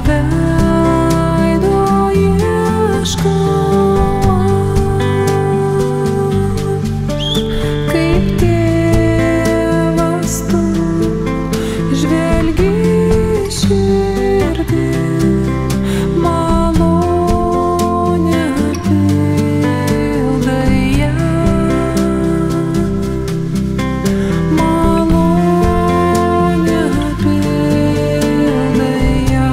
veido ieškau, kaip tėvas tu žvelgi širdį, malonę pildai ją, malonę pildai ją.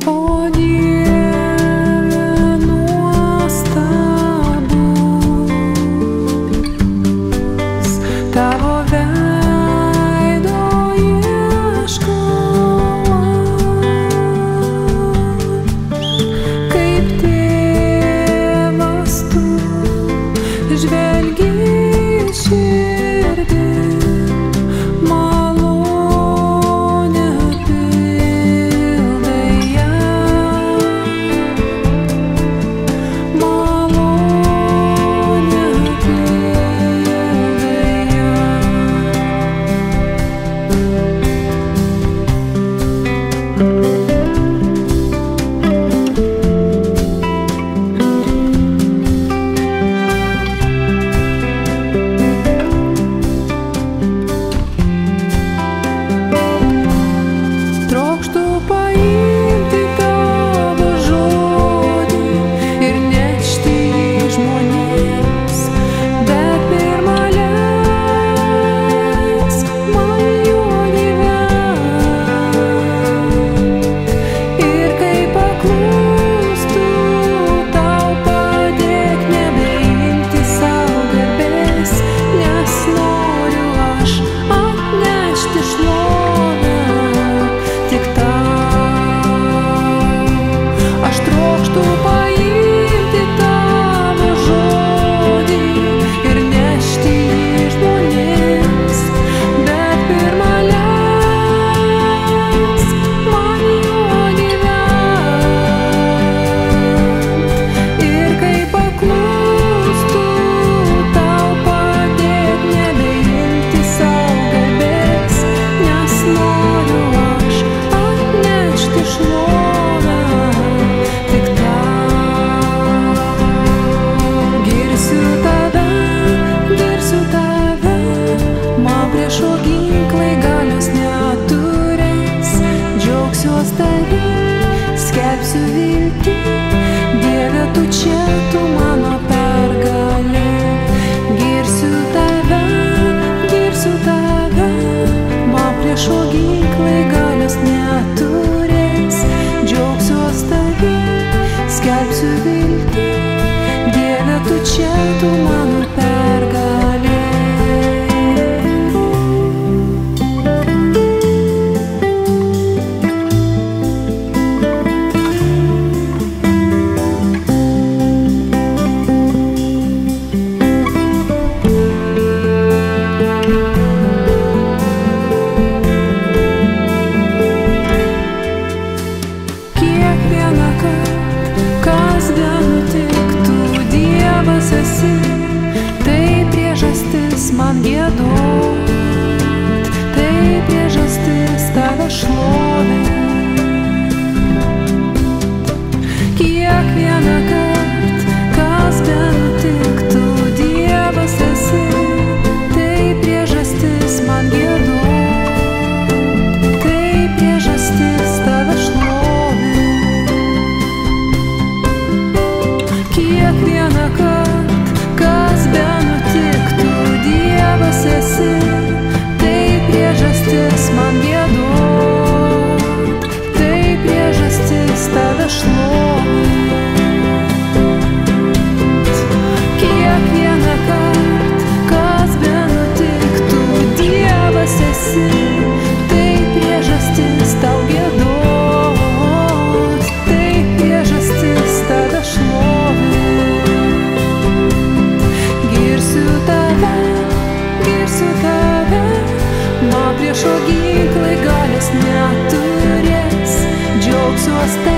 O Dieve nuostabus, tavo veido ieškau, kaip tėvas tu žvelgi širdį, malonę pildai ją, malonę pildai ją. Trokštu paimti tavo žodį ir nešti jį žmonėms, bet pirma leisk man juo gyvent. Ir kai paklūstu tau, padėk nebeimti sau garbės, nes noriu aš atnešti šlovę tik tau. Aš trokštu paimti tavo žodį ir nešti jį žmonėms, bet pirma leisk man juo gyvent. Ir kai paklūstu tau, padėk nebeimti sau garbės, nes noriu aš atnešti šlovę tik tau. Girsiu tave, man priešo ginklai galios neturės, džiaugsiuos tavim, skelbsiu viltį, Dieve, tu čia, tu mano pergalė. Girsiu tave, man priešo ginklai galios neturės, džiaugsiuos tavim, skelbsiu viltį, Dieve, tu čia, tu mano pergalė. priešo ginklai galios neturės, džiaugsiuos tai.